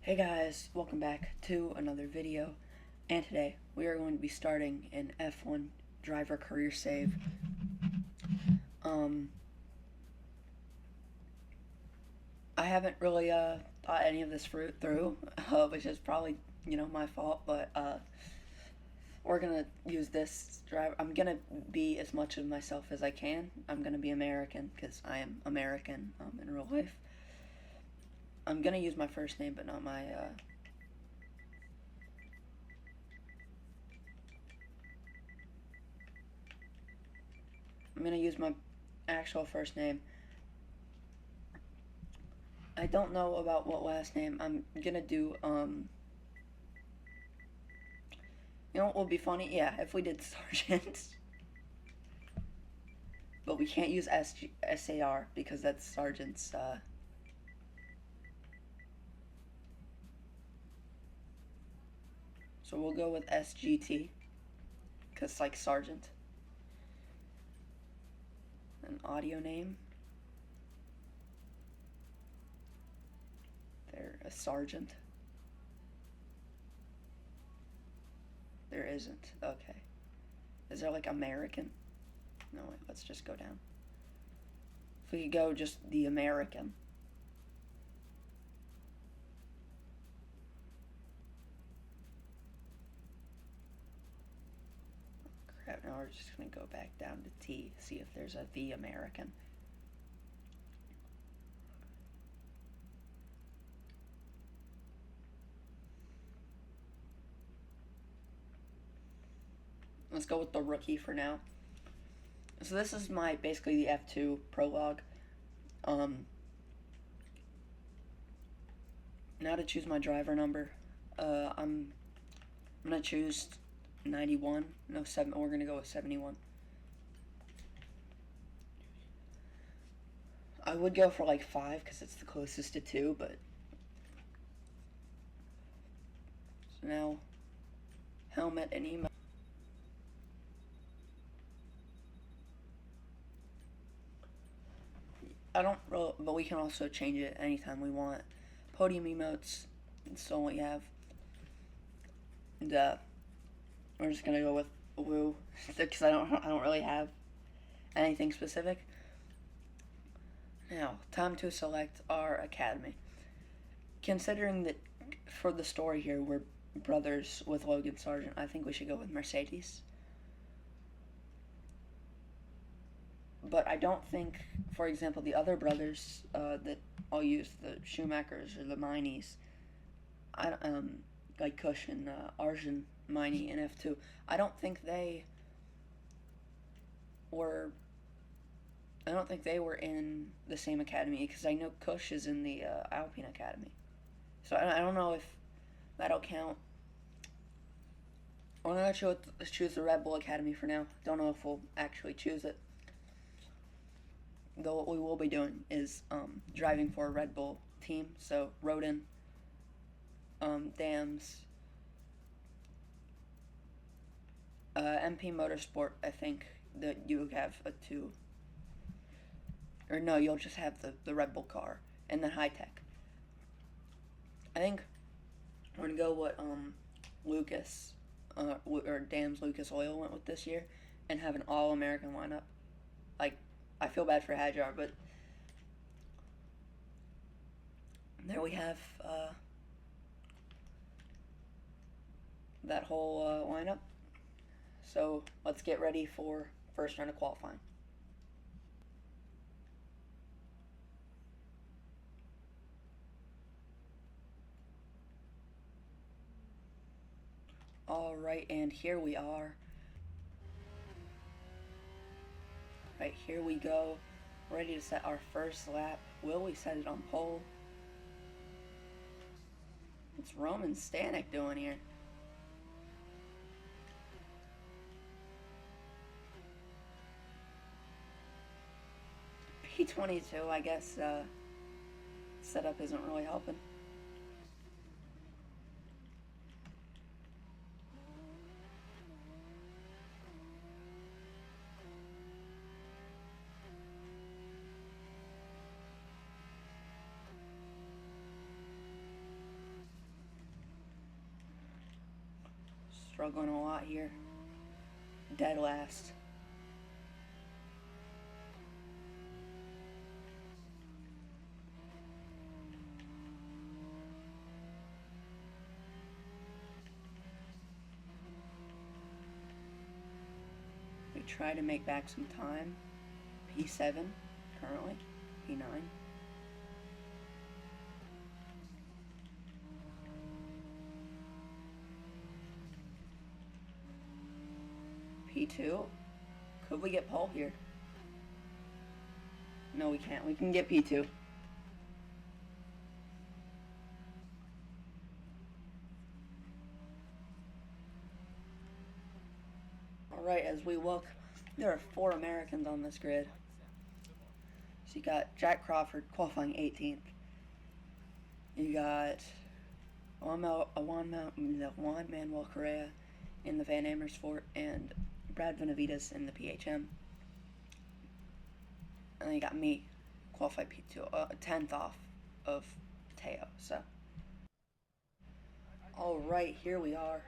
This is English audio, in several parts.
Hey guys, welcome back to another video, and today we are going to be starting an F1 driver career save. I haven't really thought any of this through, which is probably, my fault, but we're gonna use this driver. I'm gonna be as much of myself as I can. I'm gonna be American, because I am American in real life. I'm gonna use my first name, but not my I'm gonna use my actual first name. I don't know about what last name. I'm gonna do, you know what would be funny? Yeah, if we did Sergeant. But we can't use SAR because that's Sergeant's, so we'll go with SGT, because it's like Sergeant. An audio name. There, a Sergeant. There isn't. Okay. Is there like American? No, wait, let's just go down. If we could go just the American. Crap, now we're just gonna go back down to T, see if there's a the American. Let's go with the rookie for now. So this is my, basically the F2 prologue. Now to choose my driver number, I'm gonna choose 91. No, 7. We're gonna go with 71. I would go for like 5 because it's the closest to 2, but so now helmet and email. I don't really, but we can also change it anytime we want. Podium emotes, that's all we have. And we're just gonna go with woo because I don't really have anything specific. Now, time to select our academy. Considering that for the story here we're brothers with Logan Sargent, I think we should go with Mercedes. But I don't think, for example, the other brothers that I'll use, the Schumachers or the Mineys, like Kush and Arjun Miney in F2, I don't think they were in the same academy, because I know Kush is in the Alpine Academy. So I don't know if that'll count. We're going to choose the Red Bull Academy for now. Don't know if we'll actually choose it. Though what we will be doing is driving for a Red Bull team. So Rodin, Dams, MP Motorsport, I think that you have a 2. Or no, you'll just have the Red Bull car. And then High Tech. I think we're going to go what Lucas, or Dams Lucas Oil went with this year, and have an all-American lineup. Like, I feel bad for Hajar, but there we have that whole lineup. So let's get ready for first round of qualifying. Alright, and here we are. Right, here we go. Ready to set our first lap. Will we set it on pole? What's Roman Stanek doing here? P22, I guess setup isn't really helping. struggling a lot here. Dead last. We try to make back some time. P7 currently. P9. P2. Could we get pole here? No, we can't. We can get P2. Alright, as we look, there are 4 Americans on this grid. So you got Jack Crawford qualifying 18th. You got Juan Manuel Correa in the Van Amersfoort and Brad Benavides in the PHM. And then you got me, qualified P2, 10th off of Teo. So, alright, here we are.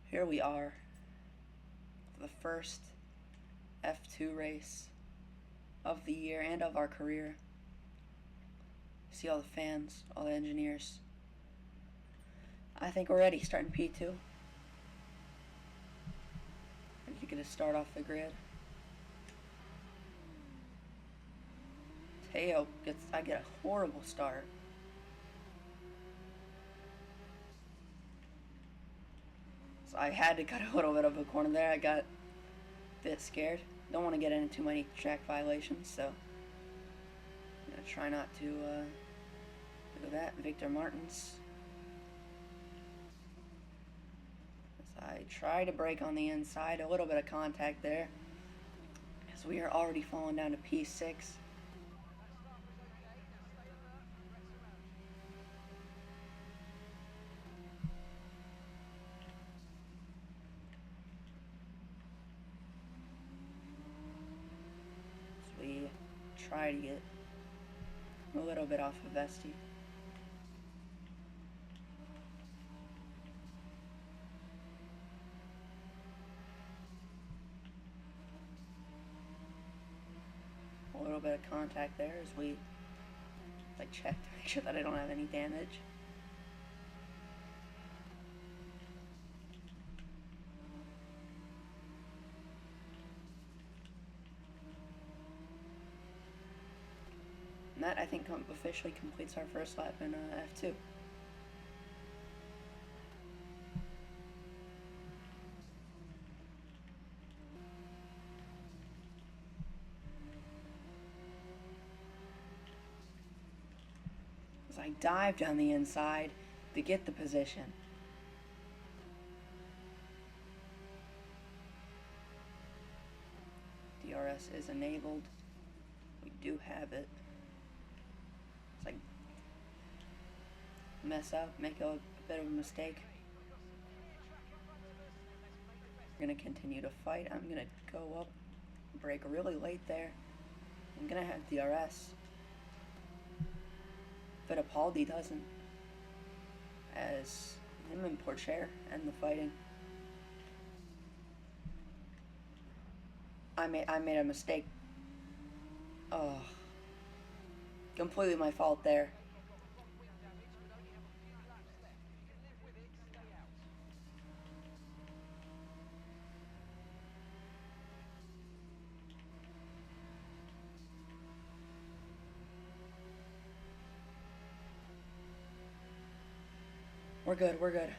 Here we are. The first F2 race of the year and of our career. See all the fans, all the engineers. I think we're ready, starting P2. You're going to start off the grid. Teo I get a horrible start. So I had to cut a little bit of a corner there. I got a bit scared. Don't want to get into too many track violations, so I'm going to try not to do that. Victor Martins. As I try to brake on the inside, a little bit of contact there. As we are already falling down to P6. Try to get a little bit off of Vesti. A little bit of contact there as we check to make sure that I don't have any damage. And that, I think, officially completes our first lap in F2. As I dive down the inside to get the position. DRS is enabled. We do have it. Mess up, make a bit of a mistake. We're going to continue to fight. I'm going to go up, brake really late there. I'm going to have DRS. Fittipaldi doesn't, as him and Pourchaire end the fighting. I made a mistake. Oh, completely my fault there. We're good.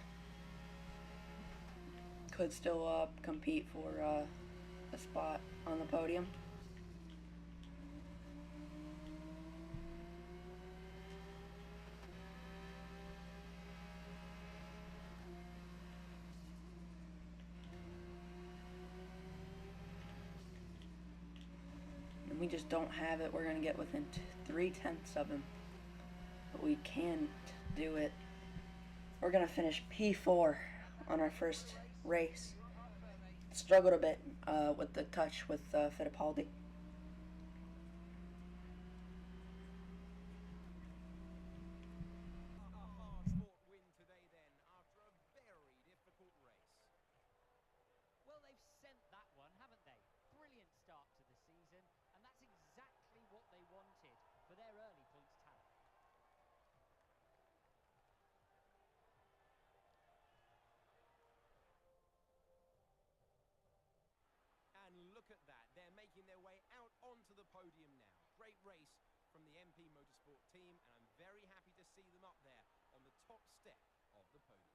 Could still compete for a spot on the podium. And we just don't have it. We're going to get within 3/10 of him. But we can't do it. We're going to finish P4 on our first race. Struggled a bit with the touch with Fittipaldi. Motorsport team, and I'm very happy to see them up there on the top step of the podium.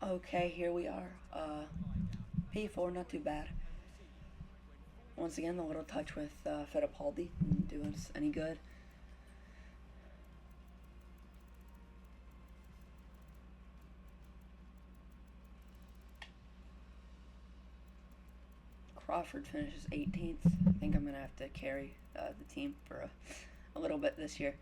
Okay, here we are. P4, not too bad. Once again, the little touch with Fittipaldi didn't do us any good. Crawford finishes 18th. I think I'm going to have to carry the team for a little bit this year.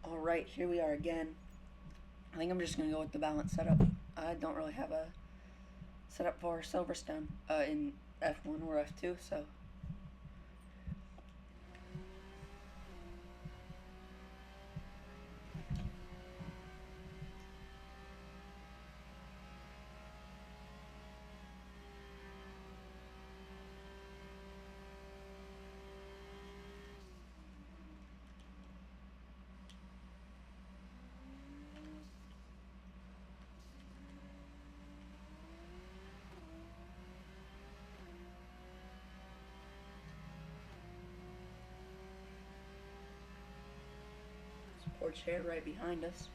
Alright, here we are again. I think I'm just going to go with the balanced setup. I don't really have a setup for Silverstone in F1 or F2, so... Pourchaire right behind us.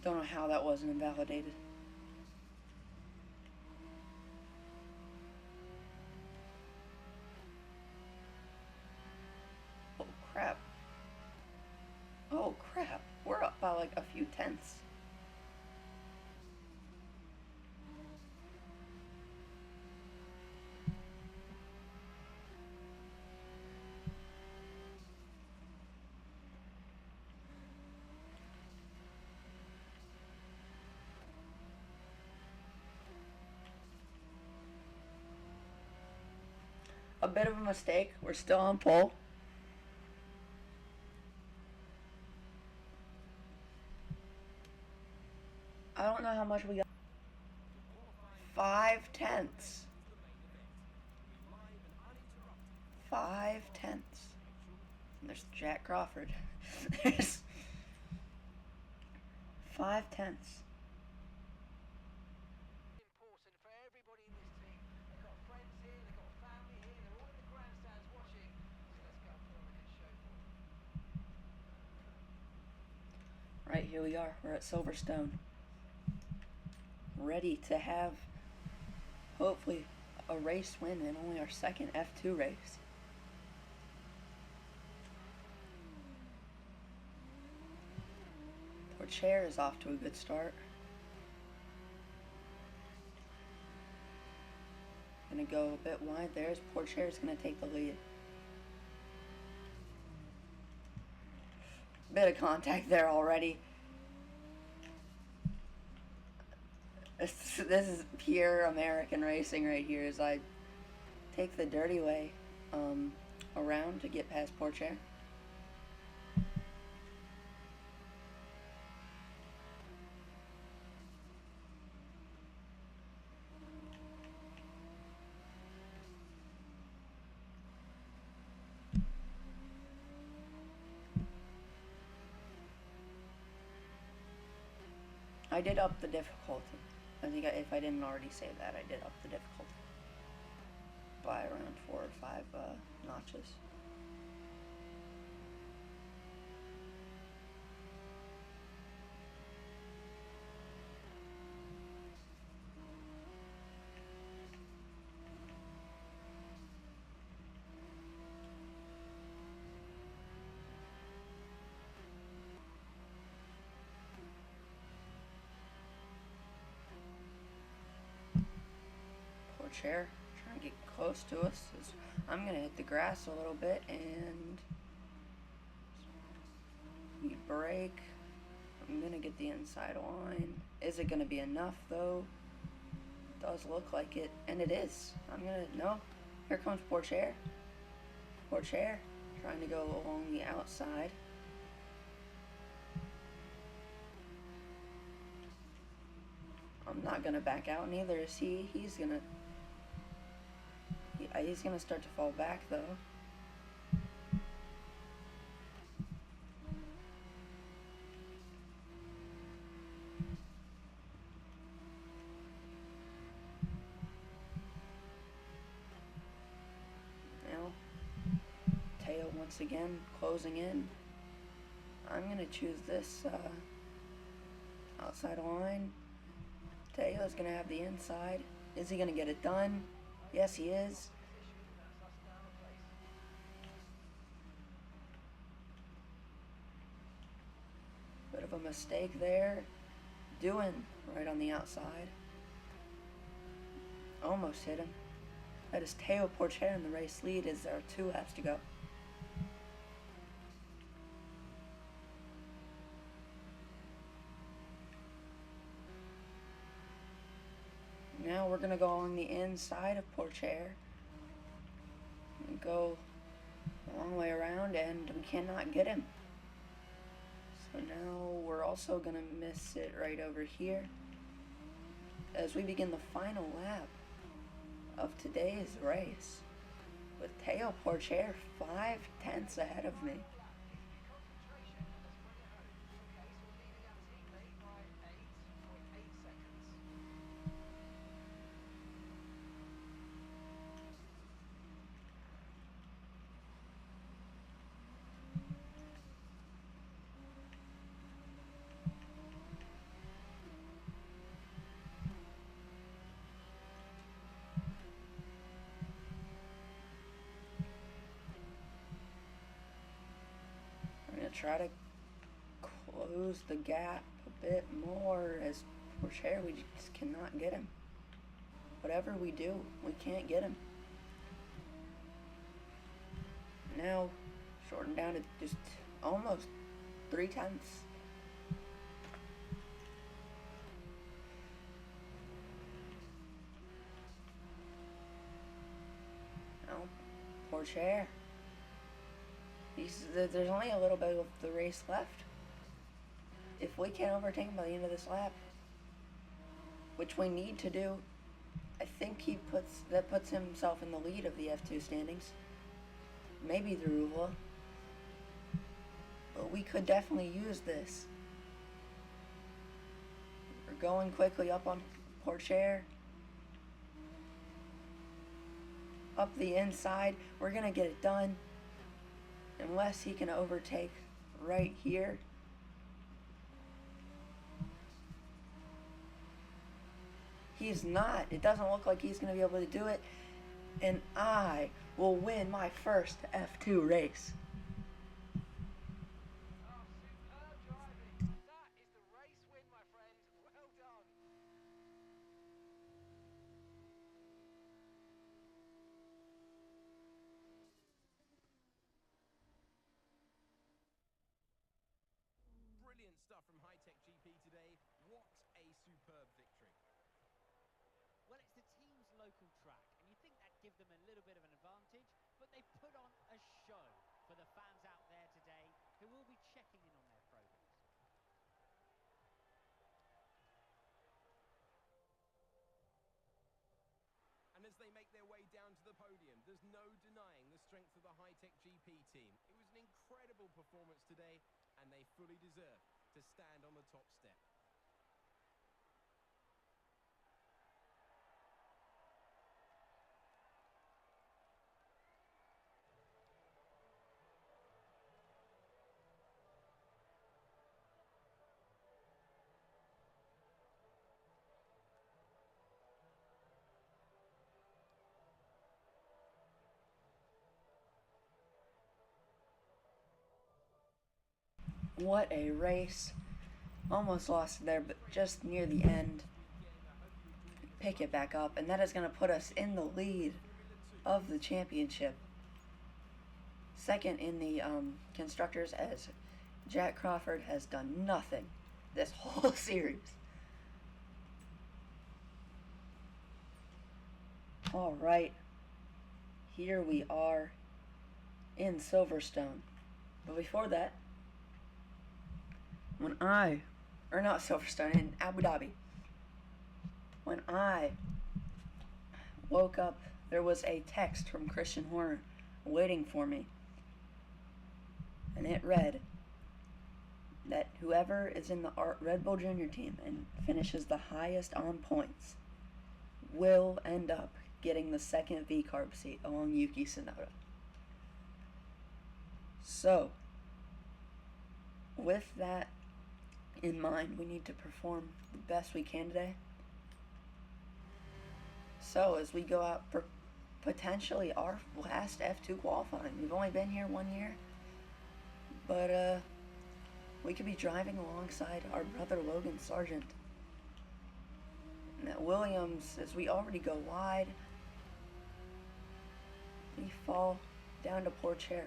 Don't know how that wasn't invalidated. Oh crap. Oh crap. We're up by like a few tenths. A bit of a mistake. We're still on pole. I don't know how much we got. 5 tenths. 5 tenths. And there's Jack Crawford. There's 5 tenths. Important for everybody in this team. They've got friends here, they've got family here, they're all in the grandstands watching. So let's go and put on a good show for them. Right, here we are. We're at Silverstone. Ready to have, hopefully, a race win and only our second F2 race. Pourchaire is off to a good start. Gonna go a bit wide there. Pourchaire is gonna take the lead. Bit of contact there already. This is pure American racing right here as I take the dirty way around to get past Pourchaire. I did up the difficulty. I think if I didn't already say that, I did up the difficulty. by around 4 or 5 notches. Chair trying to get close to us. I'm gonna hit the grass a little bit and we break. I'm gonna get the inside line. Is it gonna be enough though? It does look like it, and it is. No. Here comes Pourchaire. Pourchaire trying to go along the outside. I'm not gonna back out, neither is he. He's gonna start to fall back though. Now, Teo once again closing in. I'm gonna choose this outside line. Teo's gonna have the inside. Is he gonna get it done? Yes, he is. Bit of a mistake there. Doing right on the outside. Almost hit him. That is Teo Pourchaire in the race lead as there are 2 laps to go. Now we're gonna go on the inside of Pourchaire. Go a long way around and we cannot get him. So now we're also gonna miss it right over here as we begin the final lap of today's race with Teo Pourchaire 5/10 ahead of me. Try to close the gap a bit more as Pourchaire, we just cannot get him. Whatever we do, we can't get him. Now, shortened down to just almost 3/10. Now, Pourchaire. There's only a little bit of the race left. If we can't overtake him by the end of this lap, which we need to do, I think that puts himself in the lead of the F2 standings. Maybe the Ruvula. But we could definitely use this. We're going quickly up on Pourchaire. Up the inside. We're going to get it done. Unless he can overtake right here. He's not. It doesn't look like he's going to be able to do it. And I will win my first F2 race. Stuff from Hi-Tech GP today. What a superb victory. Well, it's the team's local track, and you think that'd give them a little bit of an advantage, but they put on a show for the fans out there today who will be checking in on their progress. And as they make their way down to the podium, there's no denying the strength of the Hi-Tech GP team. It was an incredible performance today, and they fully deserve to stand on the top step. What a race. Almost lost there, but just near the end, pick it back up, and that is going to put us in the lead of the championship. Second in the constructors, as Jack Crawford has done nothing this whole series. Alright, here we are in Silverstone. But before that, in Abu Dhabi, when I woke up, there was a text from Christian Horner waiting for me. And it read that whoever is in the Red Bull Junior team and finishes the highest on points will end up getting the second V-Carb seat along Yuki Tsunoda. So, with that in mind, we need to perform the best we can today. So, as we go out for potentially our last F2 qualifying, we've only been here 1 year, but we could be driving alongside our brother Logan Sargent. And at Williams, as we already go wide, we fall down to poor chair.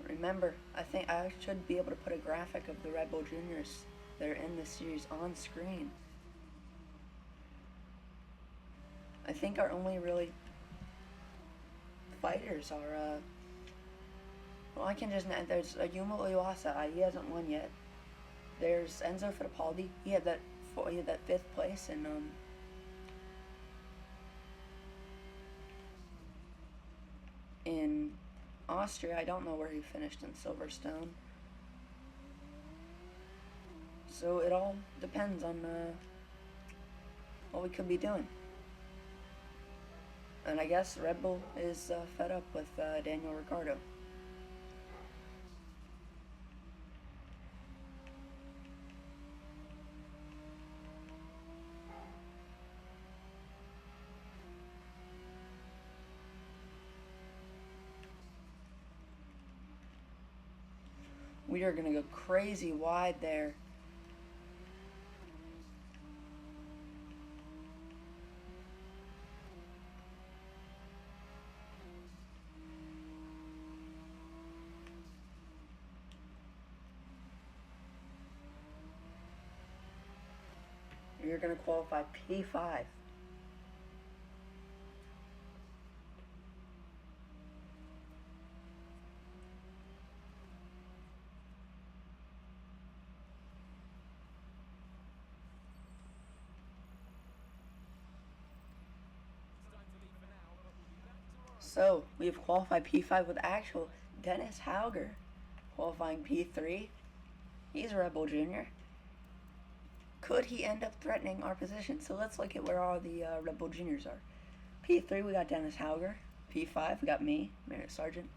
Remember, I think I should be able to put a graphic of the Red Bull Juniors that are in this series on screen. I think our only really fighters are, well, I can just, there's Yuma Iwasa, he hasn't won yet. There's Enzo Fittipaldi, he had that 5th place in Austria. I don't know where he finished in Silverstone. So it all depends on what we could be doing. And I guess Red Bull is fed up with Daniel Ricciardo. We are going to go crazy wide there. You're going to qualify P5. So, we've qualified P5 with actual Dennis Hauger qualifying P3. He's a Red Bull Junior. Could he end up threatening our position? So let's look at where all the Red Bull Juniors are. P3, we got Dennis Hauger. P5, we got me, Merritt Sargent.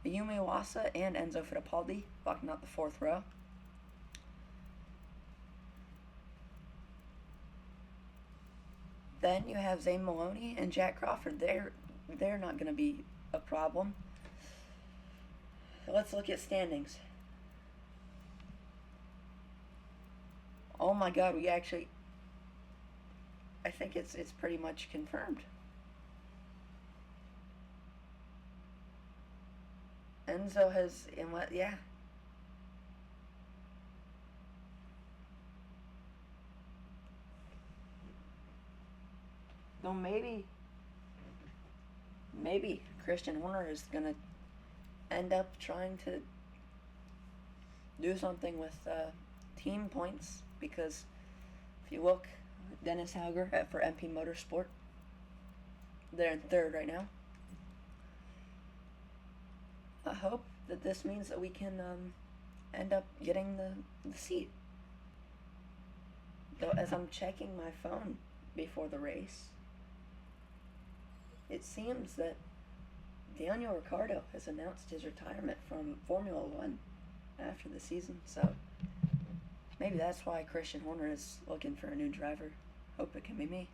Yumi Iwasa and Enzo Fittipaldi blocking out the 4th row. Then you have Zane Maloney and Jack Crawford. They're not going to be a problem. Let's look at standings. Oh my God, we actually, I think it's pretty much confirmed. Enzo has, yeah. So maybe Christian Horner is going to end up trying to do something with team points, because if you look, Dennis Hauger for MP Motorsport, they're in 3rd right now. I hope that this means that we can end up getting the seat. Though as I'm checking my phone before the race, it seems that Daniel Ricciardo has announced his retirement from Formula One after the season, so maybe that's why Christian Horner is looking for a new driver. Hope it can be me.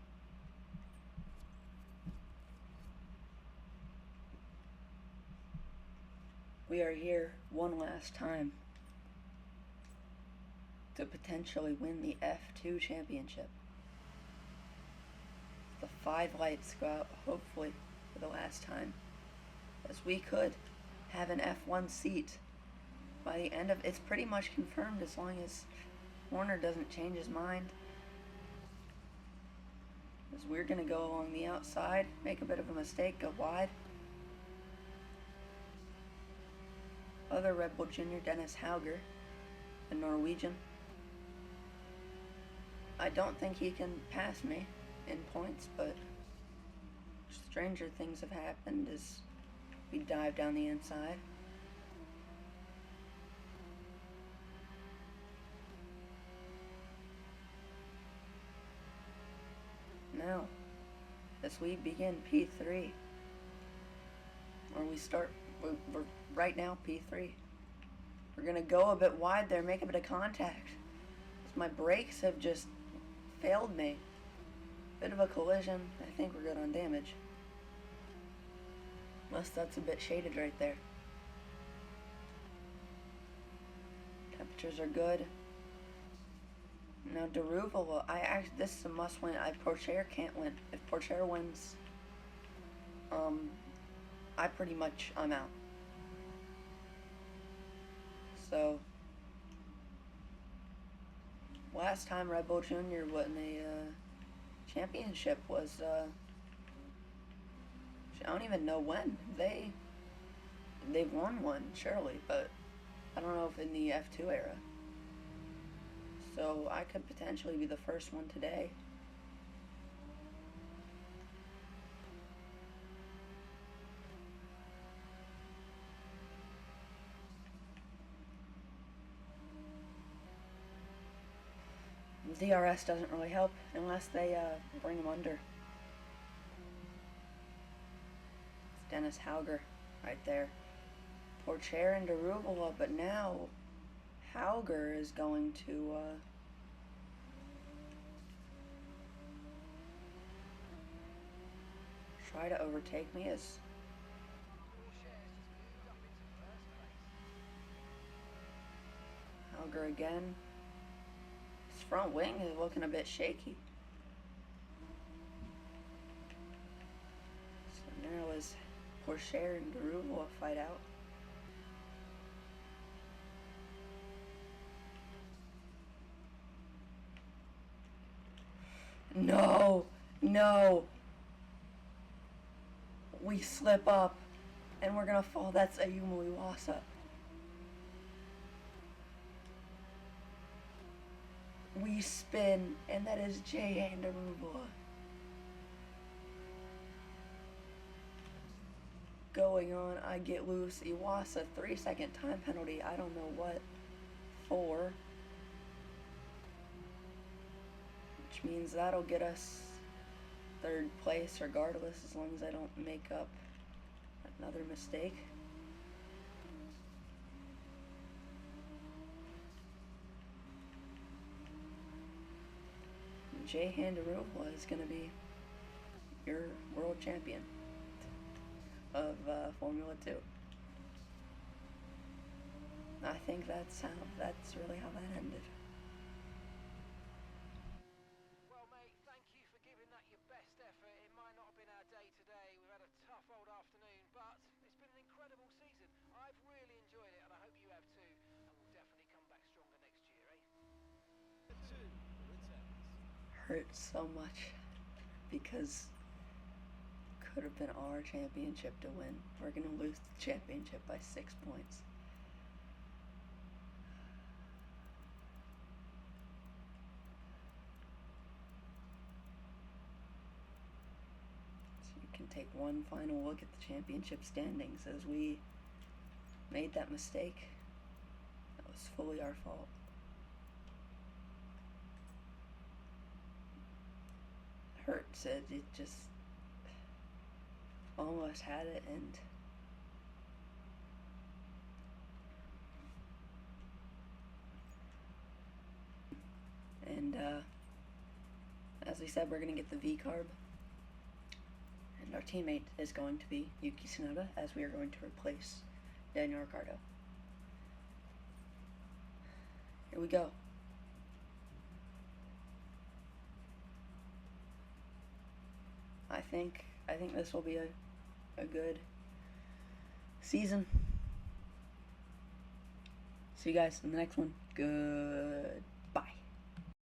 We are here one last time to potentially win the F2 championship. The 5 lights go out, hopefully, for the last time, as we could have an F1 seat by the end of it's pretty much confirmed as long as Horner doesn't change his mind. As we're gonna go along the outside, make a bit of a mistake, go wide. Other Red Bull Junior, Dennis Hauger, the Norwegian. I don't think he can pass me in points, but stranger things have happened as we dive down the inside. Now, as we begin P3, or we start, we're right now P3. We're gonna go a bit wide there, make a bit of contact. My brakes have just failed me. Bit of a collision. I think we're good on damage. Unless that's a bit shaded right there. Temperatures are good. Now Deruval, this is a must win. Pourchaire can't win. If Pourchaire wins, I'm out. So, last time Red Bull Junior won a championship was, I don't even know when. They've won one, surely, but I don't know if in the F2 era. So I could potentially be the first one today. DRS doesn't really help unless they bring him under. It's Dennis Hauger right there. Pourchaire and Deruval, but now Hauger is going to try to overtake me as Hauger again. His front wing is looking a bit shaky. So now is Pourchaire and Deruval fight out. No, no. We slip up and we're gonna fall. That's Ayumu Iwasa. We spin and that is Jay Deruval. Going on, I get loose. Iwasa, 3-second time penalty. I don't know what for. Which means that'll get us 3rd place regardless, as long as I don't make up another mistake. Jay Deruval is going to be your world champion of Formula 2. I think that's really how that ended. Well, mate, thank you for giving that your best effort. It might not have been our day today. We've had a tough old afternoon, but it's been an incredible season. I've really enjoyed it, and I hope you have too. And we'll definitely come back stronger next year, eh? Hurts so much because could have been our championship to win. We're gonna lose the championship by 6 points. So you can take one final look at the championship standings as we made that mistake. That was fully our fault. Hurts it just almost had it, and as we said, we're gonna get the V-carb, and our teammate is going to be Yuki Tsunoda, as we are going to replace Daniel Ricciardo. Here we go. I think this will be a good season. See you guys in the next one. Good.